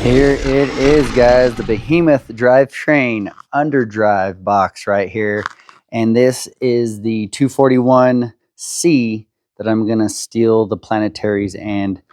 Here it is, guys, the Behemoth Drivetrain underdrive box right here. And this is the 241C that I'm going to steal the planetaries and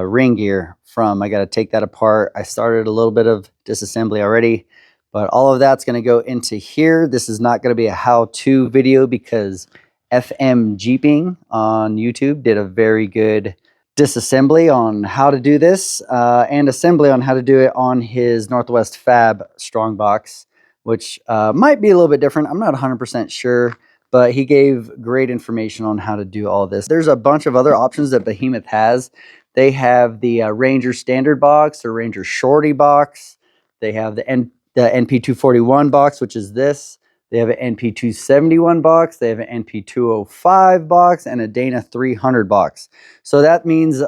ring gear from. I got to take that apart. I started a little bit of disassembly already, but all of that's going to go into here. This is not going to be a how-to video because FM Jeeping on YouTube did a very good disassembly on how to do this and assembly on how to do it on his Northwest Fab Strongbox, which might be a little bit different. I'm not 100% sure, but he gave great information on how to do all this. There's a bunch of other options that Behemoth has. They have the Ranger Standard box, or Ranger Shorty box. They have the NP241 box, which is this. They have an NP271 box, they have an NP205 box, and a Dana 300 box. So that means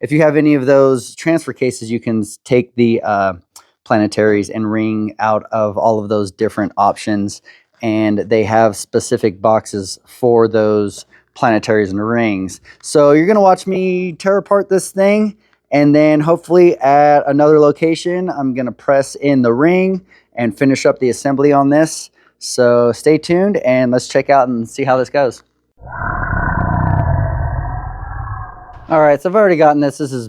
if you have any of those transfer cases, you can take the planetaries and ring out of all of those different options. And they have specific boxes for those planetaries and rings. So you're going to watch me tear apart this thing. And then hopefully at another location, I'm going to press in the ring and finish up the assembly on this. So stay tuned and let's check out and see how this goes. All right, so I've already gotten this. This is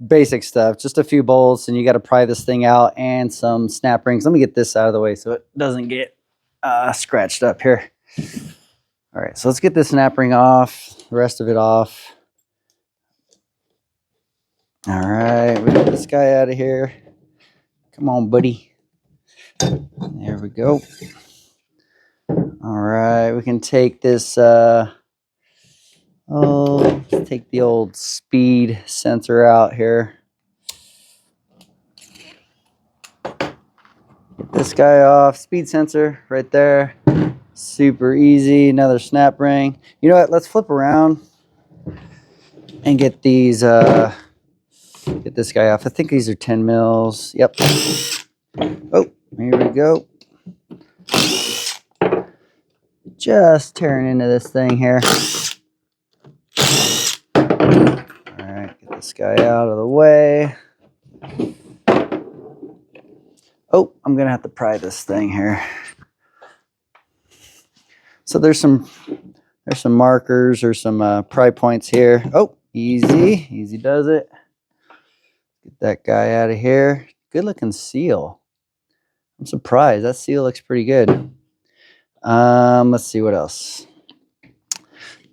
basic stuff, just a few bolts, and you got to pry this thing out and some snap rings. Let me get this out of the way so it doesn't get scratched up here. All right, so let's get this snap ring off, the rest of it off. All right, we got this guy out of here. Come on, buddy. There we go. All right, we can take this, let's take the old speed sensor out here. Get this guy off, speed sensor right there. Super easy, another snap ring. You know what, let's flip around and get these, get this guy off. I think these are 10 mils, yep. Oh, here we go. Just tearing into this thing here. All right, get this guy out of the way. Oh, I'm gonna have to pry this thing here. So there's some markers or some pry points here. Oh, easy does it. Get that guy out of here. Good looking seal. I'm surprised, that seal looks pretty good. Let's see what else.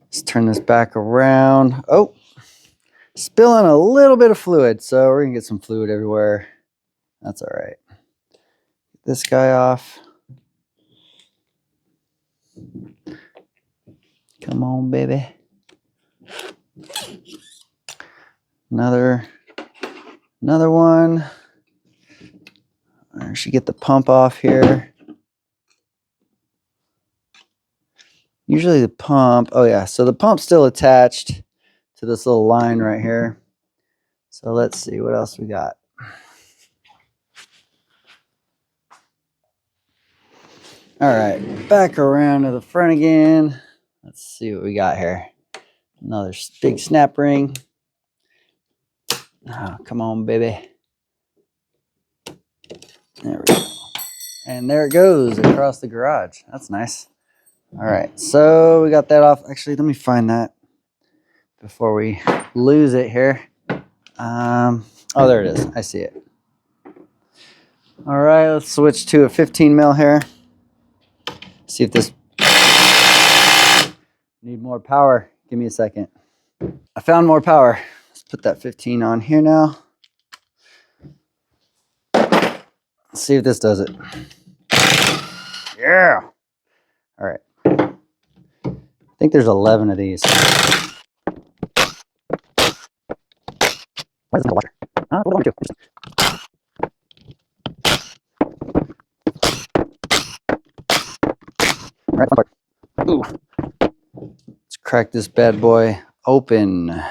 Let's turn this back around. Oh, spilling a little bit of fluid, so we're gonna get some fluid everywhere. That's all right. Get this guy off. Come on, baby. Another one. I should get the pump off here. Usually the pump, oh yeah, so the pump's still attached to this little line right here. So let's see what else we got. All right, back around to the front again. Let's see what we got here. Another big snap ring. Oh, come on, baby. There we go. And there it goes across the garage. That's nice. All right, so we got that off. Actually, let me find that before we lose it here. Oh, there it is. I see it. All right, let's switch to a 15 mil here. See if this need more power. Give me a second. I found more power. Let's put that 15 on here now. Let's see if this does it. Yeah. All right. I think there's 11 of these. Why isn't the water? What do I want to do? All right, fun part. Ooh. Let's crack this bad boy open. All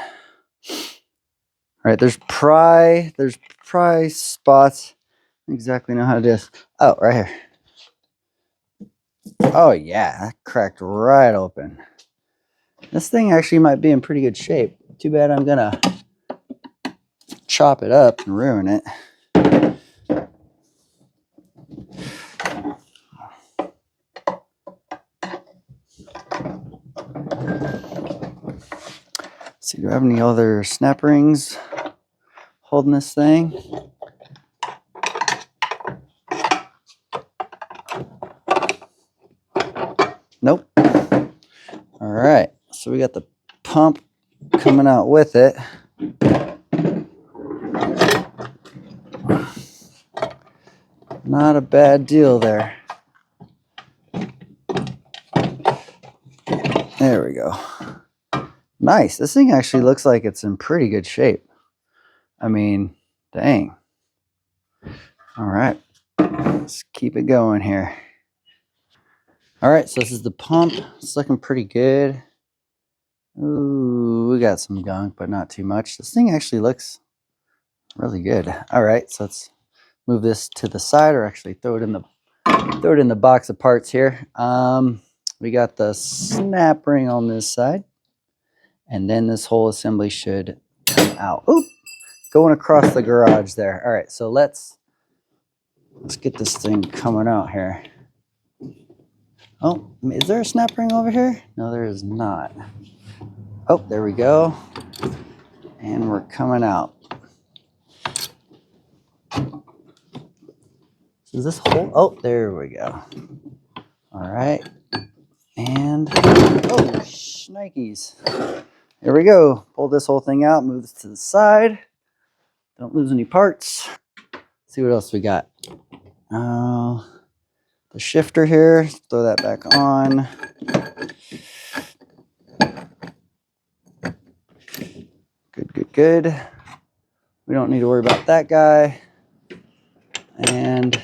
right, there's pry spots. I don't exactly know how to do this. Oh, right here. Oh yeah, that cracked right open. This thing actually might be in pretty good shape. Too bad I'm gonna chop it up and ruin it. Let's see, do I have any other snap rings holding this thing? Nope. All right, so we got the pump coming out with it. Not a bad deal there. There we go. Nice. This thing actually looks like it's in pretty good shape. I mean, dang. All right, let's keep it going here. All right, so this is the pump. It's looking pretty good. Ooh, we got some gunk, but not too much. This thing actually looks really good. All right, so let's move this to the side, or actually throw it in the box of parts here. We got the snap ring on this side, and then this whole assembly should come out. Oop, going across the garage there. All right, so let's get this thing coming out here. Oh, is there a snap ring over here? No, there is not. Oh, there we go. And we're coming out. Is this whole? Oh, there we go. All right. And, oh, shnikes. There we go. Pull this whole thing out, move this to the side. Don't lose any parts. Let's see what else we got. The shifter here, throw that back on. Good. We don't need to worry about that guy. And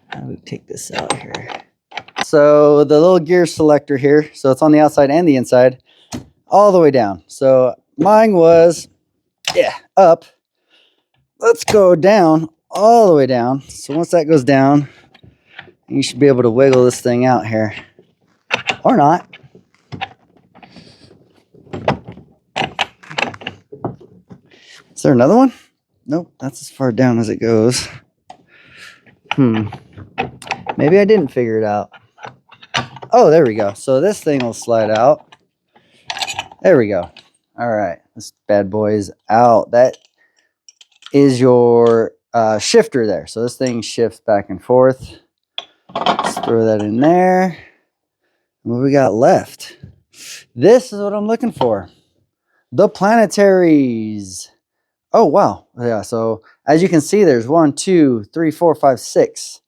how do we take this out here? So the little gear selector here, so it's on the outside and the inside, all the way down. So mine was, up. Let's go down, all the way down. So once that goes down, you should be able to wiggle this thing out here. Or not. Is there another one? Nope, that's as far down as it goes. Maybe I didn't figure it out. Oh, there we go. So this thing will slide out. There we go. All right, this bad boy is out. That is your shifter there. So this thing shifts back and forth. Let's throw that in there. What we got left? This is what I'm looking for. The planetaries. Oh, wow. Yeah, so as you can see, there's 1, 2, 3, 4, 5, 6.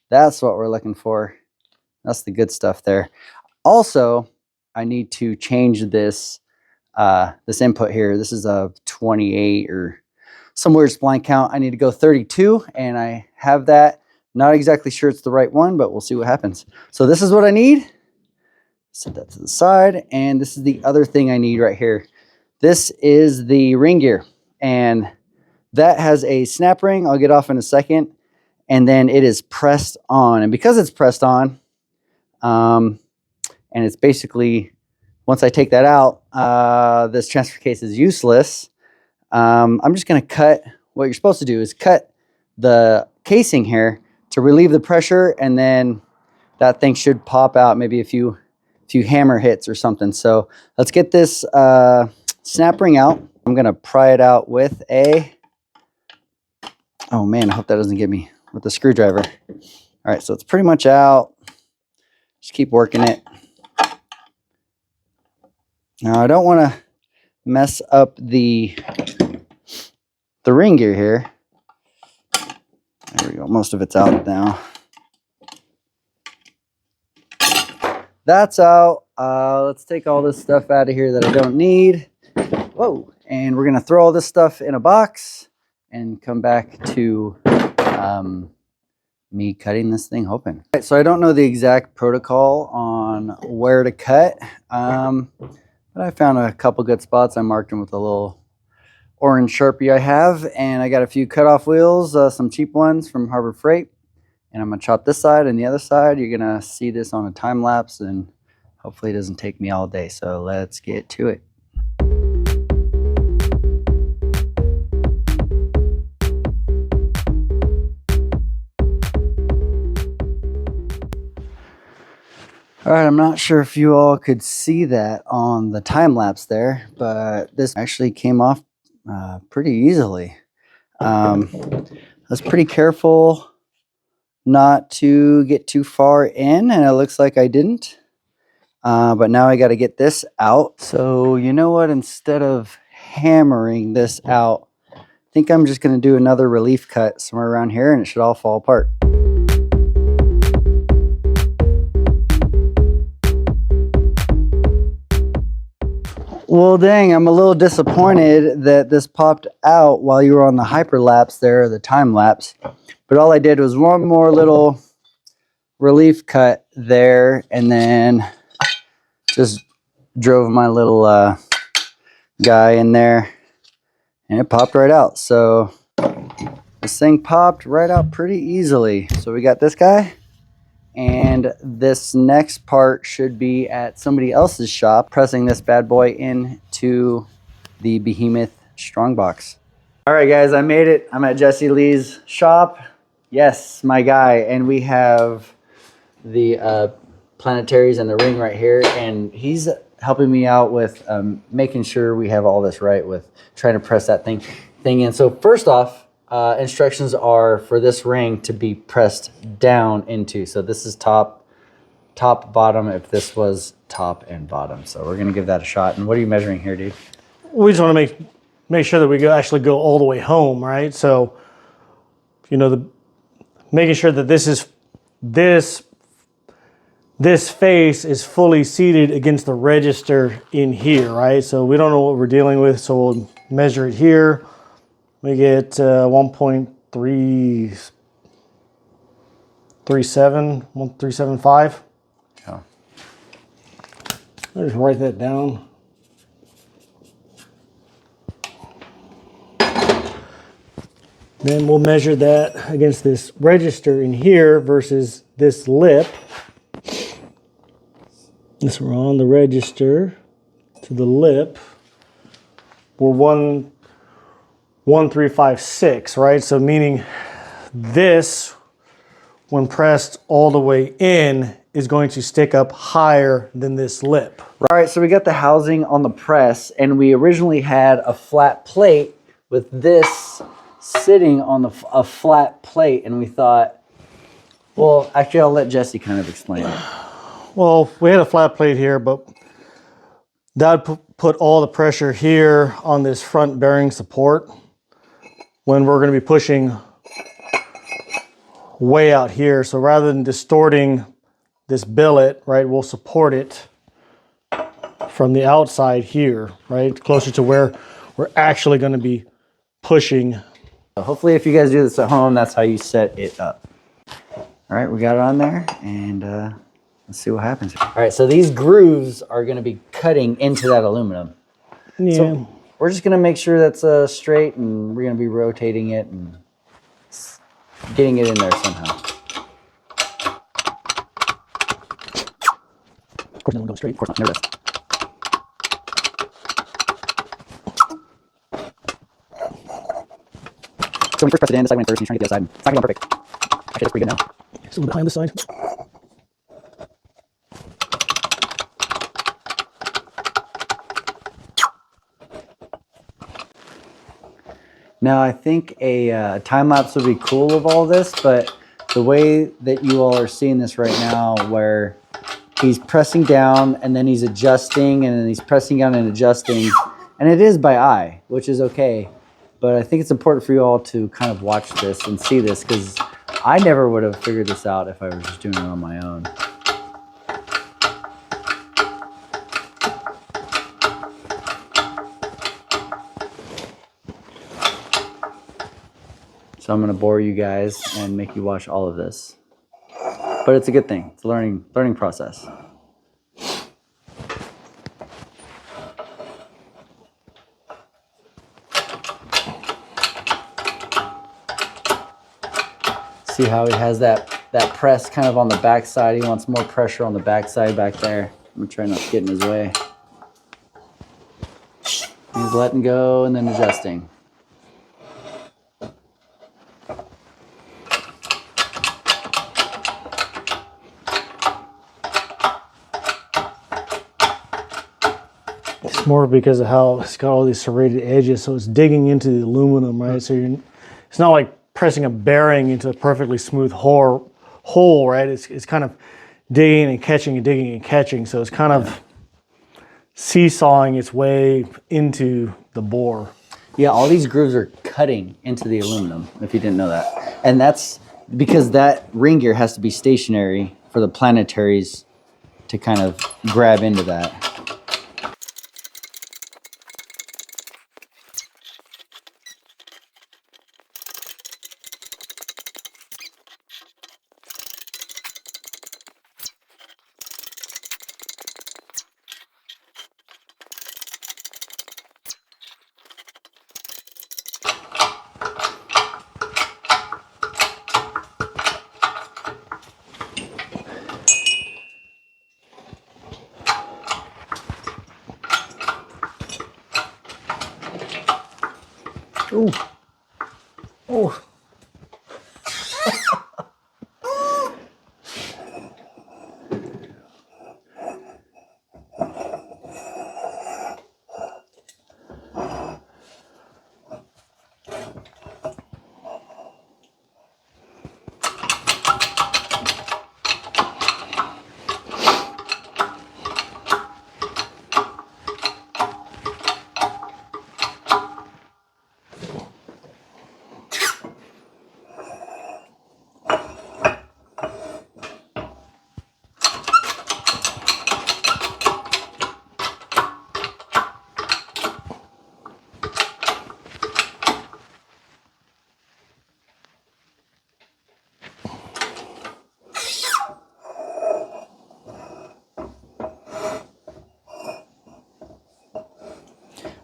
That's what we're looking for. That's the good stuff there. Also, I need to change this this input here. This is a 28 or some weird spline count. I need to go 32, and I have that. Not exactly sure it's the right one, but we'll see what happens. So this is what I need. Set that to the side, and this is the other thing I need right here. This is the ring gear, and that has a snap ring. I'll get off in a second, and then it is pressed on. And because it's pressed on, and it's basically, once I take that out, this transfer case is useless. I'm just going to cut. What you're supposed to do is cut the casing here to relieve the pressure, and then that thing should pop out, maybe a few hammer hits or something. So let's get this snap ring out. I'm going to pry it out with a, oh man, I hope that doesn't get me, with a screwdriver. All right, so it's pretty much out. Just keep working it. Now I don't want to mess up the ring gear here. There we go, most of it's out now. That's out. Let's take all this stuff out of here that I don't need. Whoa, and we're gonna throw all this stuff in a box and come back to me cutting this thing open. Right, so I don't know the exact protocol on where to cut, but I found a couple good spots. I marked them with a little orange Sharpie I have, and I got a few cutoff wheels, some cheap ones from Harbor Freight, and I'm gonna chop this side and the other side. You're gonna see this on a time lapse, and hopefully it doesn't take me all day. So let's get to it. All right, I'm not sure if you all could see that on the time lapse there, but this actually came off pretty easily. I was pretty careful not to get too far in, and it looks like I didn't. But now I got to get this out. So you know what? Instead of hammering this out, I think I'm just going to do another relief cut somewhere around here, and it should all fall apart. Well, dang, I'm a little disappointed that this popped out while you were on the hyperlapse there, the time lapse. But all I did was one more little relief cut there, and then just drove my little guy in there, and it popped right out. So this thing popped right out pretty easily. So we got this guy. And this next part should be at somebody else's shop, pressing this bad boy into the Behemoth Strongbox. All right, guys, I made it. I'm at Jesse Lee's shop. Yes, my guy. And we have the planetaries and the ring right here. And he's helping me out with making sure we have all this right with trying to press that thing in. So first off, instructions are for this ring to be pressed down into. So this is top, bottom, if this was top and bottom. So we're gonna give that a shot. And what are you measuring here, dude? We just want to make sure that we actually go all the way home, right? So, you know, making sure that this face is fully seated against the register in here, right? So we don't know what we're dealing with, so we'll measure it here. We get 1.375. Yeah. I'll just write that down. Then we'll measure that against this register in here versus this lip. This we're on the register to the lip. We're 1.356, right? So meaning this, when pressed all the way in, is going to stick up higher than this lip. All right, so we got the housing on the press, and we originally had a flat plate with this sitting on a flat plate, and we thought, well, actually, I'll let Jesse kind of explain it. Well, we had a flat plate here, but that would put all the pressure here on this front bearing support when we're going to be pushing way out here. So rather than distorting this billet, right, we'll support it from the outside here, right, closer to where we're actually going to be pushing. Hopefully, if you guys do this at home, that's how you set it up. All right, we got it on there, and let's see what happens. All right, so these grooves are going to be cutting into that aluminum. Yeah. So we're just going to make sure that's straight, and we're going to be rotating it and getting it in there somehow. Of course, it won't go straight. Of course not, never does. So when you first press it in, the side went first, and you're trying to get the other side. It's not going perfect. Actually, that's pretty good now. Just a little behind the side. Now, I think a time lapse would be cool of all this, but the way that you all are seeing this right now, where he's pressing down and then he's adjusting and then he's pressing down and adjusting, and it is by eye, which is okay. But I think it's important for you all to kind of watch this and see this, because I never would have figured this out if I was just doing it on my own. So I'm going to bore you guys and make you watch all of this. But it's a good thing. It's a learning process. See how he has that press kind of on the back side. He wants more pressure on the back side back there. I'm trying not to get in his way. He's letting go and then adjusting. more because of how it's got all these serrated edges, so it's digging into the aluminum, right? So it's not like pressing a bearing into a perfectly smooth hole, right? It's kind of digging and catching and digging and catching, so it's kind of seesawing its way into the bore. Yeah, all these grooves are cutting into the aluminum, if you didn't know that. And that's because that ring gear has to be stationary for the planetaries to kind of grab into that. Ooh. Oh.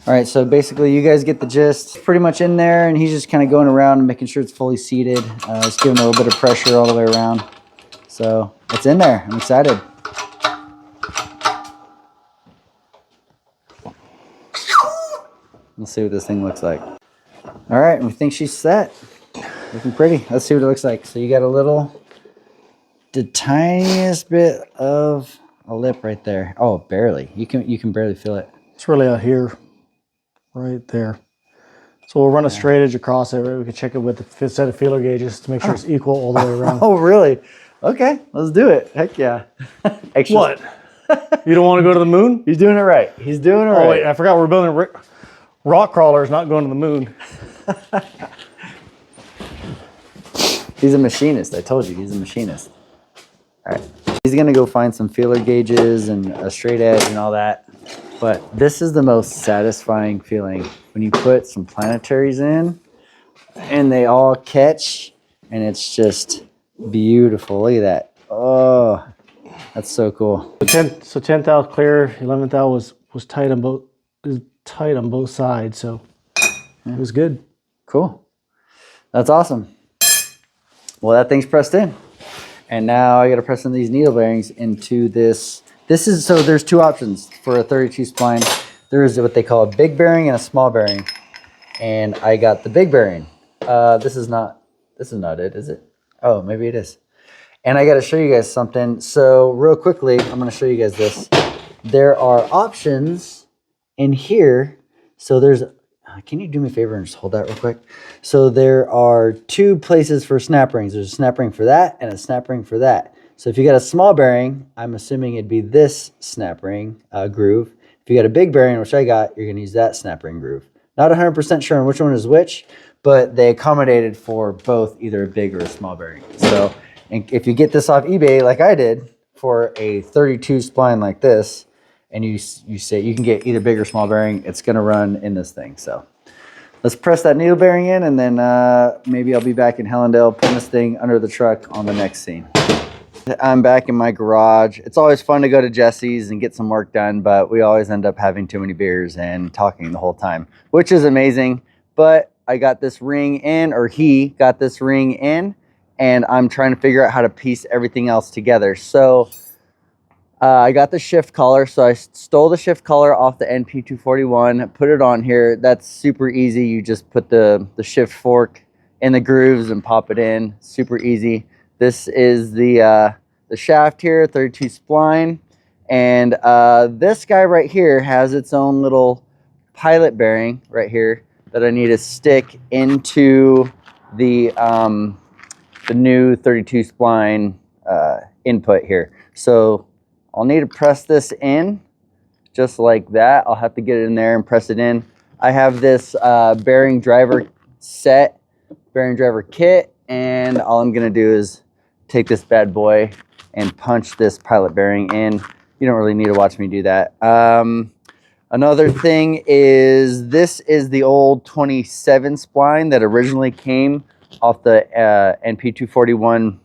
All right, so basically you guys get the gist. It's pretty much in there, and he's just kind of going around and making sure it's fully seated. Just giving it a little bit of pressure all the way around. So it's in there. I'm excited. Let's see what this thing looks like. All right, we think she's set. Looking pretty. Let's see what it looks like. So you got the tiniest bit of a lip right there. Oh, barely. You can barely feel it. It's really out here, right there. So we'll run a straight edge across it. Right? We can check it with a set of feeler gauges to make sure it's equal all the way around. Oh, really? Okay, let's do it. Heck yeah. Extra. What? You don't want to go to the moon? He's doing it right. He's doing it right. Oh, wait, I forgot we're building rock crawlers, not going to the moon. He's a machinist. I told you, he's a machinist. All right. He's going to go find some feeler gauges and a straight edge and all that. But this is the most satisfying feeling when you put some planetaries in and they all catch and it's just beautiful. Look at that. Oh, that's so cool. So 10th thou clear, 11th thou was tight on both sides, so it was good. Cool. That's awesome. Well, that thing's pressed in. And now I got to press in these needle bearings into this. So there's two options for a 32 spline. There is what they call a big bearing and a small bearing. And I got the big bearing. This is not it, is it? Oh, maybe it is. And I got to show you guys something. So real quickly, I'm going to show you guys this. There are options in here. So there's, can you do me a favor and just hold that real quick? So there are two places for snap rings. There's a snap ring for that and a snap ring for that. So if you got a small bearing, I'm assuming it'd be this snap ring groove. If you got a big bearing, which I got, you're going to use that snap ring groove. Not 100% sure on which one is which, but they accommodated for both either a big or a small bearing. So if you get this off eBay like I did for a 32 spline like this, and you say you can get either big or small bearing, it's going to run in this thing. So let's press that needle bearing in, and then maybe I'll be back in Hellendale putting this thing under the truck on the next scene. I'm back in my garage. It's always fun to go to Jesse's and get some work done, but we always end up having too many beers and talking the whole time, which is amazing. But I got this ring in, or he got this ring in, and I'm trying to figure out how to piece everything else together. So I got the shift collar. So I stole the shift collar off the NP241, put it on here. That's super easy. You just put the shift fork in the grooves and pop it in. Super easy. This is the shaft here, 32 spline, And this guy right here has its own little pilot bearing right here that I need to stick into the new 32 spline input here. So I'll need to press this in just like that. I'll have to get it in there and press it in. I have this bearing driver set, bearing driver kit, and all I'm gonna do is take this bad boy and punch this pilot bearing in. You don't really need to watch me do that. Another thing is, this is the old 27 spline that originally came off the NP241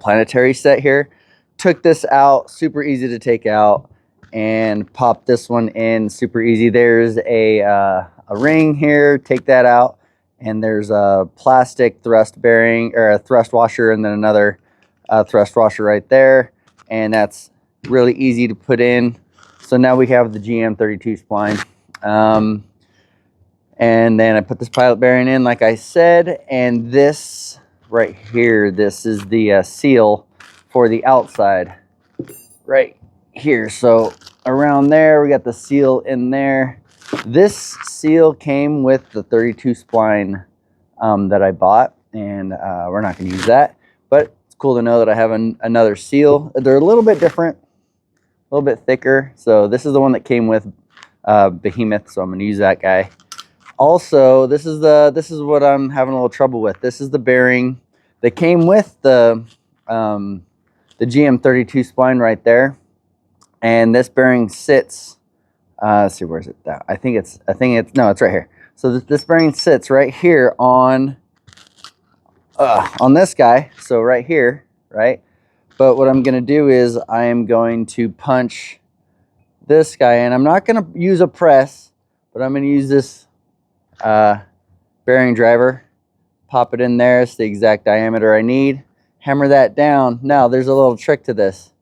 planetary set here. Took this out, super easy to take out, and pop this one in, super easy. There's a ring here, take that out, and there's a plastic thrust bearing, or a thrust washer, and then another thrust washer right there, and that's really easy to put in. So now we have the GM32 spline. And then I put this pilot bearing in, like I said, and this right here, this is the seal for the outside right here. So around there, we got the seal in there. This seal came with the 32 spline that I bought, and we're not going to use that, but it's cool to know that I have another seal. They're a little bit different, a little bit thicker. So this is the one that came with Behemoth, so I'm going to use that guy. Also, this is what I'm having a little trouble with. This is the bearing that came with the GM32 spline right there, and this bearing sits. Let's see, where's it? I think it's no, it's right here. So this bearing sits right here on this guy. So right here, right. But what I'm going to do is I am going to punch this guy in. I'm not going to use a press, but I'm going to use this bearing driver, pop it in there. It's the exact diameter I need. Hammer that down. Now there's a little trick to this.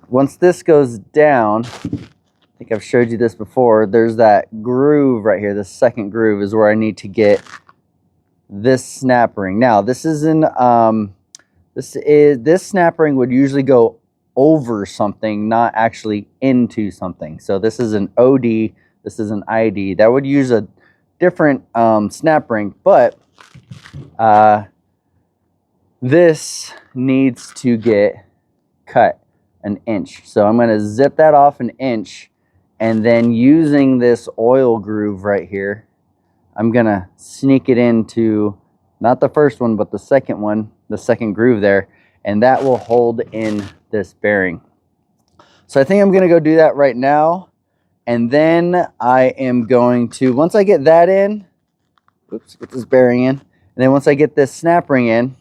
Once this goes down, I think I've showed you this before, there's that groove right here. The second groove is where I need to get this snap ring. Now this isn't this snap ring would usually go over something, not actually into something. So this is an OD, this is an ID. That would use a different snap ring, but this needs to get cut an inch. So I'm going to zip that off an inch, and then using this oil groove right here, I'm going to sneak it into not the first one, but the second one, the second groove there, and that will hold in this bearing. So I think I'm going to go do that right now. And then I am going to, once I get that in, oops, get this bearing in, and then once I get this snap ring in,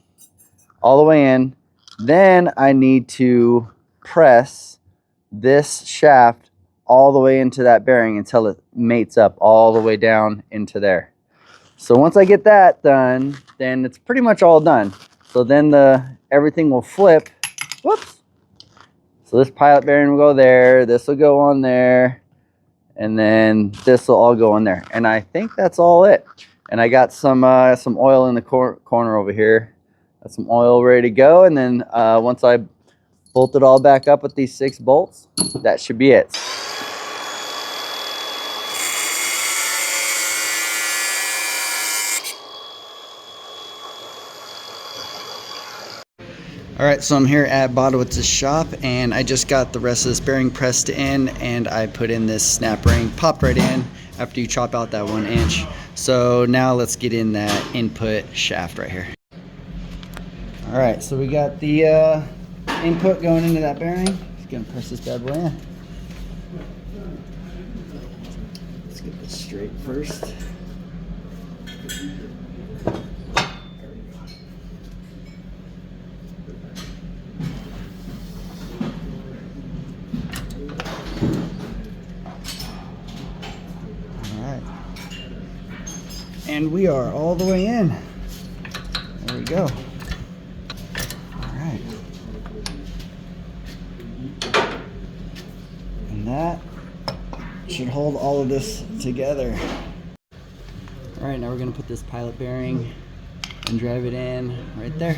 all the way in, then I need to press this shaft all the way into that bearing until it mates up all the way down into there. So once I get that done, then it's pretty much all done. So then everything will flip. Whoops. So this pilot bearing will go there, this will go on there, and then this will all go in there. And I think that's all it. And I got some oil in the corner over here. Got some oil ready to go. And then once I bolt it all back up with these 6 bolts, that should be it. All right, so I'm here at Bodowitz's shop, and I just got the rest of this bearing pressed in, and I put in this snap ring, popped right in after you chop out that 1 inch. So now let's get in that input shaft right here. All right, so we got the input going into that bearing. Just gonna press this bad boy in. Let's get this straight first. And we are all the way in. There we go. All right. And that should hold all of this together. All right, now we're gonna put this pilot bearing and drive it in right there.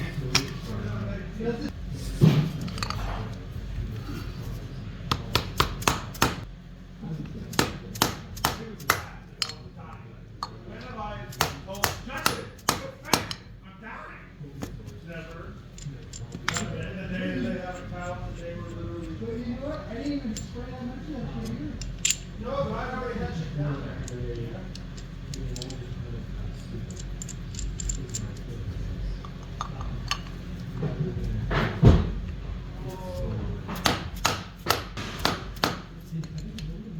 I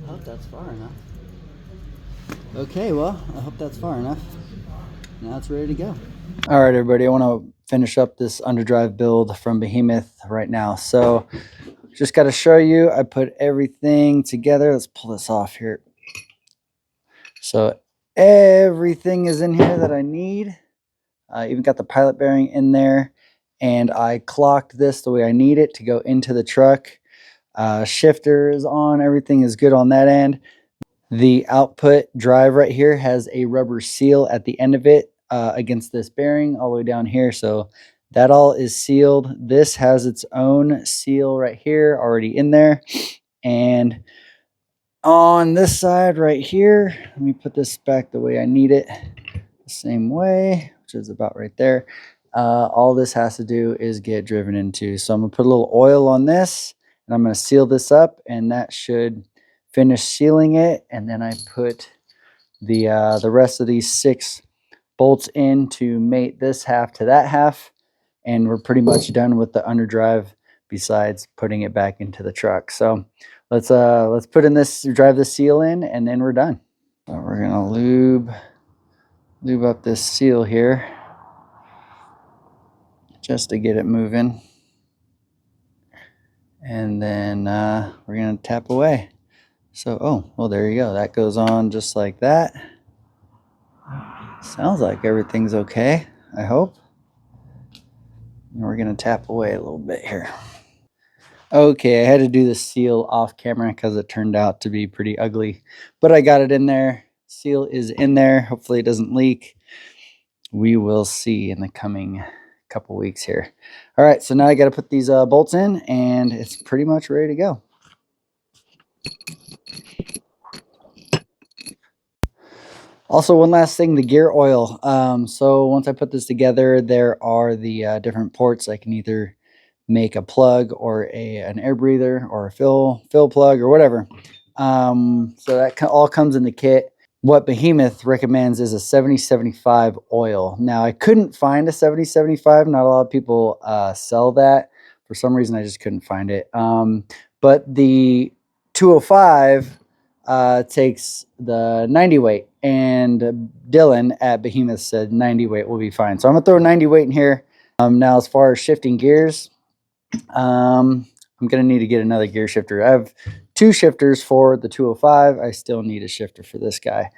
hope that's far enough. Okay, well, I hope that's far enough. Now it's ready to go. All right, everybody, I want to finish up this underdrive build from Behemoth right now. So just got to show you, I put everything together. Let's pull this off here. So everything is in here that I need. I even got the pilot bearing in there, and I clocked this the way I need it to go into the truck. Shifter is on, everything is good on that end. The output drive right here has a rubber seal at the end of it against this bearing all the way down here. So that all is sealed. This has its own seal right here already in there. And on this side right here, let me put this back the way I need it, the same way, which is about right there. All this has to do is get driven into. So I'm gonna put a little oil on this, and I'm gonna seal this up, and that should finish sealing it. And then I put the rest of these 6 bolts in to mate this half to that half, and we're pretty much done with the underdrive besides putting it back into the truck. So let's put in this, drive the seal in, and then we're done. So we're gonna lube up this seal here just to get it moving, and then we're gonna tap away. So, oh, well, there you go. That goes on just like that. Sounds like everything's okay, I hope. And we're gonna tap away a little bit here. Okay, I had to do the seal off camera because it turned out to be pretty ugly, but I got it in there. Seal is in there. Hopefully it doesn't leak. We will see in the coming couple weeks here. All right, so now I got to put these bolts in, and it's pretty much ready to go. Also, one last thing, the gear oil. So once I put this together, there are the different ports. I can either make a plug or an air breather or a fill plug or whatever. So that all comes in the kit. What Behemoth recommends is a 70-75 oil. Now, I couldn't find a 70-75. Not a lot of people sell that. For some reason, I just couldn't find it. But the 205 takes the 90 weight, and Dylan at Behemoth said 90 weight will be fine. So I'm gonna throw 90 weight in here. Now, as far as shifting gears, I'm gonna need to get another gear shifter. I have 2 shifters for the 205. I still need a shifter for this guy.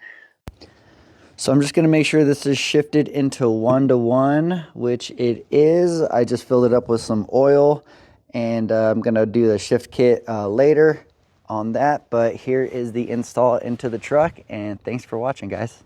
So I'm just gonna make sure this is shifted into 1-to-1, which it is. I just filled it up with some oil, and I'm gonna do the shift kit later on that. But here is the install into the truck, and thanks for watching, guys.